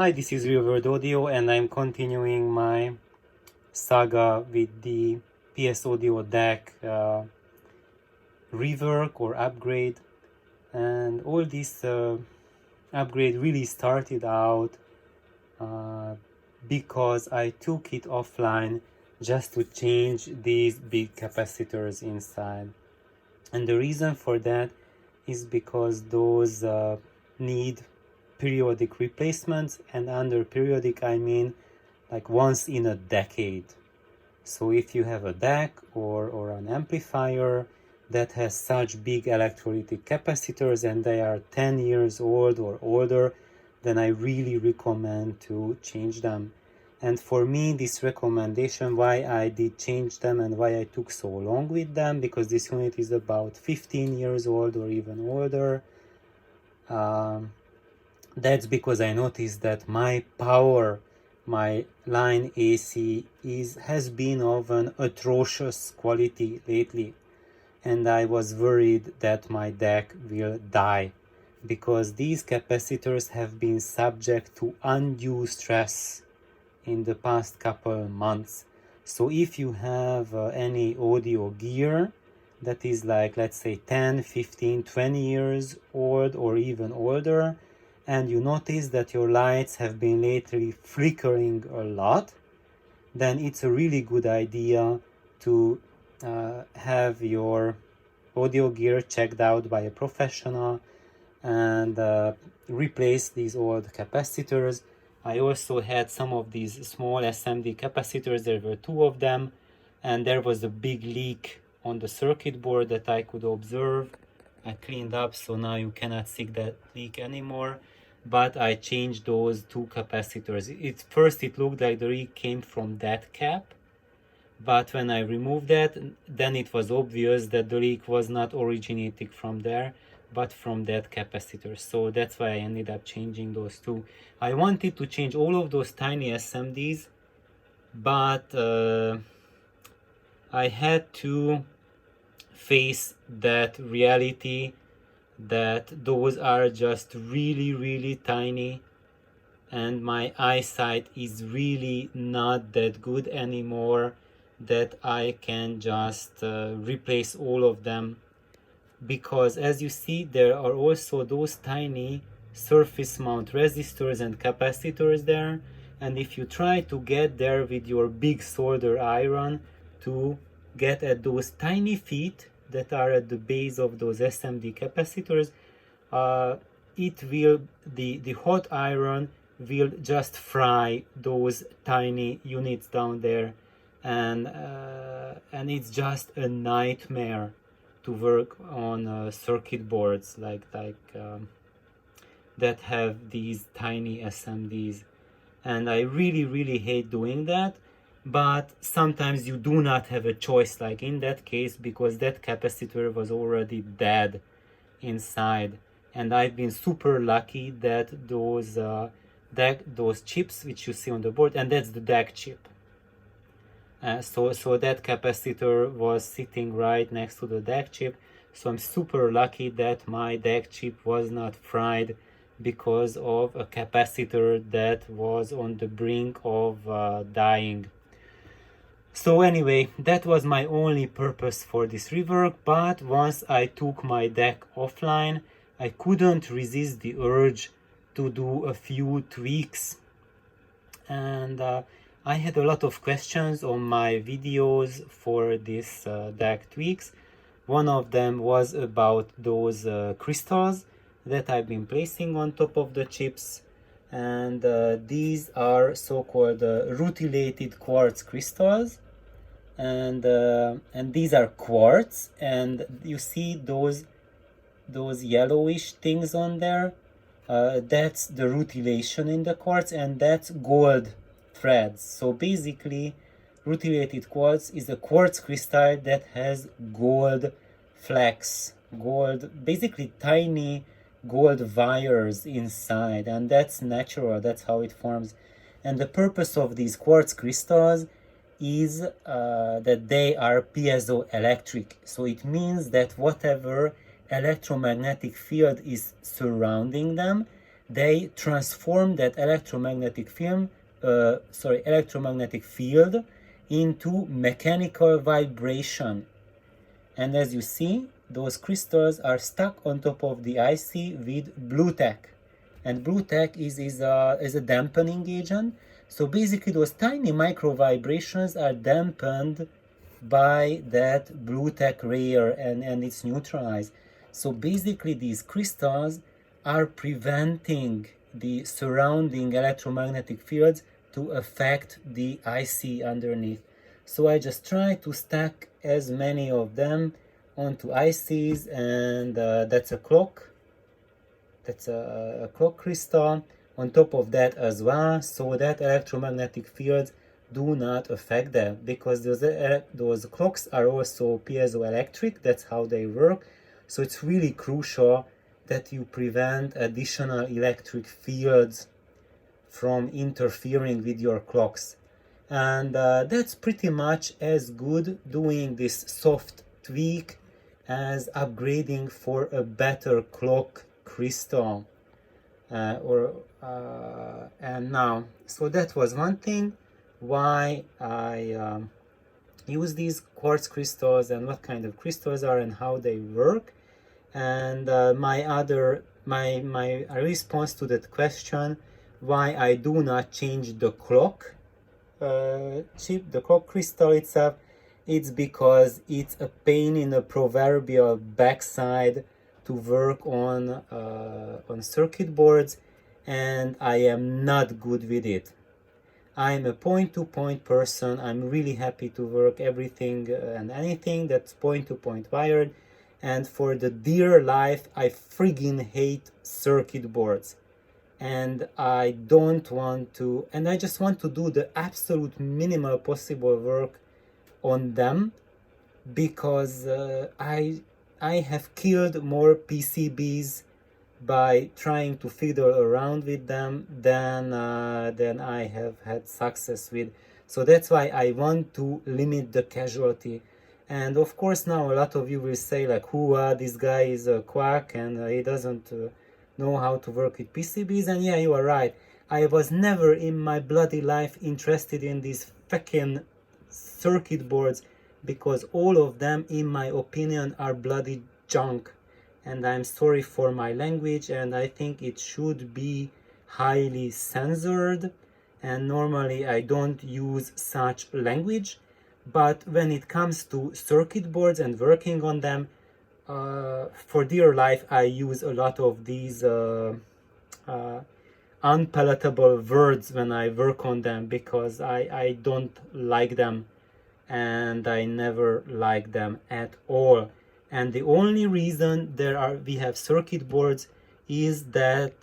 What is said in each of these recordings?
Hi, this is PSAudio and I'm continuing my saga with the PSAudio DAC rework or upgrade. And all this upgrade really started out because I took it offline just to change these big capacitors inside. And the reason for that is because those need periodic replacements, and under periodic I mean like once in a decade. So if you have a DAC or an amplifier that has such big electrolytic capacitors and they are 10 years old or older, then I really recommend to change them. And for me, this recommendation, why I did change them and why I took so long with them, because this unit is about 15 years old or even older. That's because I noticed that my line AC has been of an atrocious quality lately, and I was worried that my DAC will die because these capacitors have been subject to undue stress in the past couple months. So if you have any audio gear that is like, let's say 10, 15, 20 years old or even older, and you notice that your lights have been lately flickering a lot, then it's a really good idea to have your audio gear checked out by a professional and replace these old capacitors. I also had some of these small SMD capacitors. There were two of them, and there was a big leak on the circuit board that I could observe. I cleaned up, so now you cannot see that leak anymore. But I changed those two capacitors. First it looked like the leak came from that cap, but when I removed that, then it was obvious that the leak was not originating from there, but from that capacitor. So that's why I ended up changing those two. I wanted to change all of those tiny SMDs, but I had to face that reality that those are just really tiny, and my eyesight is really not that good anymore that I can just replace all of them, because as you see there are also those tiny surface mount resistors and capacitors there, and if you try to get there with your big solder iron to get at those tiny feet that are at the base of those SMD capacitors, the hot iron will just fry those tiny units down there, and it's just a nightmare to work on circuit boards like that have these tiny SMDs, and I really hate doing that. But sometimes you do not have a choice, like in that case, because that capacitor was already dead inside. And I've been super lucky that those chips which you see on the board, and that's the DAC chip. So that capacitor was sitting right next to the DAC chip. So I'm super lucky that my DAC chip was not fried because of a capacitor that was on the brink of dying. So anyway, that was my only purpose for this rework, but once I took my DAC offline, I couldn't resist the urge to do a few tweaks. And I had a lot of questions on my videos for this DAC tweaks. One of them was about those crystals that I've been placing on top of the chips. And these are so-called rutilated quartz crystals. And these are quartz, and you see those yellowish things on there, that's the rutilation in the quartz, and that's gold threads. So basically rutilated quartz is a quartz crystal that has gold flecks, basically tiny gold wires inside, and that's natural, that's how it forms. And the purpose of these quartz crystals is that they are piezoelectric. So it means that whatever electromagnetic field is surrounding them, they transform that electromagnetic field into mechanical vibration. And as you see, those crystals are stuck on top of the IC with blue tack. And blue tack is a dampening agent. So basically those tiny micro vibrations are dampened by that blue tack layer, and it's neutralized. So basically these crystals are preventing the surrounding electromagnetic fields to affect the IC underneath. So I just try to stack as many of them onto ICs, and that's a clock. That's a clock crystal on top of that as well, so that electromagnetic fields do not affect them, because those clocks are also piezoelectric. That's how they work. So it's really crucial that you prevent additional electric fields from interfering with your clocks. And that's pretty much as good doing this soft tweak as upgrading for a better clock crystal. And now, so that was one thing why I use these quartz crystals, and what kind of crystals are and how they work. And my response to that question, why I do not change the clock chip, the clock crystal itself, it's because it's a pain in the proverbial backside to work on circuit boards, and I am not good with it. I'm a point-to-point person. I'm really happy to work everything and anything that's point-to-point wired, and for the dear life I friggin' hate circuit boards, and I don't want to, and I just want to do the absolute minimal possible work on them, because I have killed more PCBs by trying to fiddle around with them than I have had success with. So that's why I want to limit the casualty. And of course now a lot of you will say like, this guy is a quack and he doesn't know how to work with PCBs. And yeah, you are right. I was never in my bloody life interested in these fucking circuit boards, because all of them, in my opinion, are bloody junk. And I'm sorry for my language, and I think it should be highly censored, and normally I don't use such language. But when it comes to circuit boards and working on them, for dear life I use a lot of these unpalatable words when I work on them, because I don't like them, and I never like them at all. And the only reason we have circuit boards is that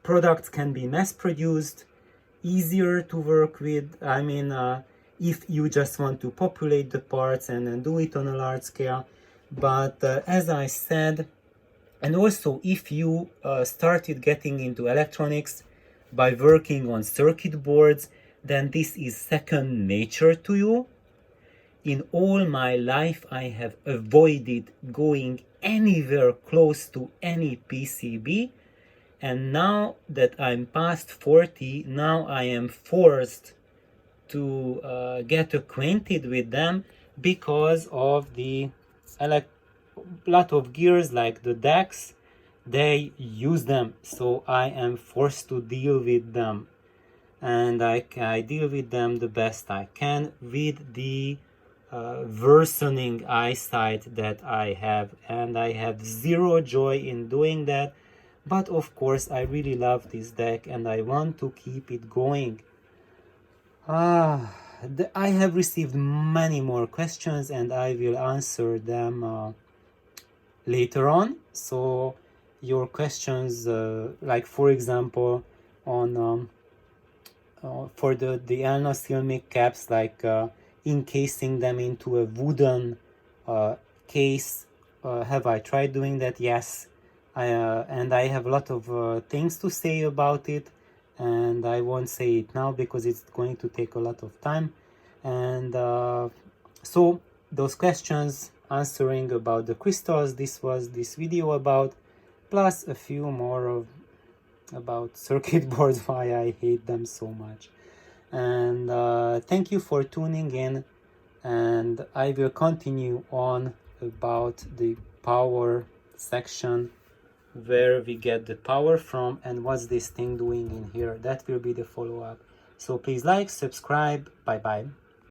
products can be mass produced, easier to work with. I mean, if you just want to populate the parts and do it on a large scale. But as I said, and also if you started getting into electronics by working on circuit boards, then this is second nature to you. In all my life, I have avoided going anywhere close to any PCB. And now that I'm past 40, now I am forced to get acquainted with them, because of the lot of gears like the DACs, they use them. So I am forced to deal with them. And I deal with them the best I can with the worsening eyesight that I have, and I have zero joy in doing that. But of course I really love this deck and I want to keep it going. I have received many more questions and I will answer them later on. So your questions, like for example on for the Elna-Silmic caps, like encasing them into a wooden case, have I tried doing that? Yes. And I have a lot of things to say about it, and I won't say it now because it's going to take a lot of time. And so those questions answering about the crystals, this was this video about. plus a few more of about circuit boards, why I hate them so much. And thank you for tuning in, and I will continue on about the power section, where we get the power from and what's this thing doing in here. That will be the follow-up. So please like, subscribe, bye bye.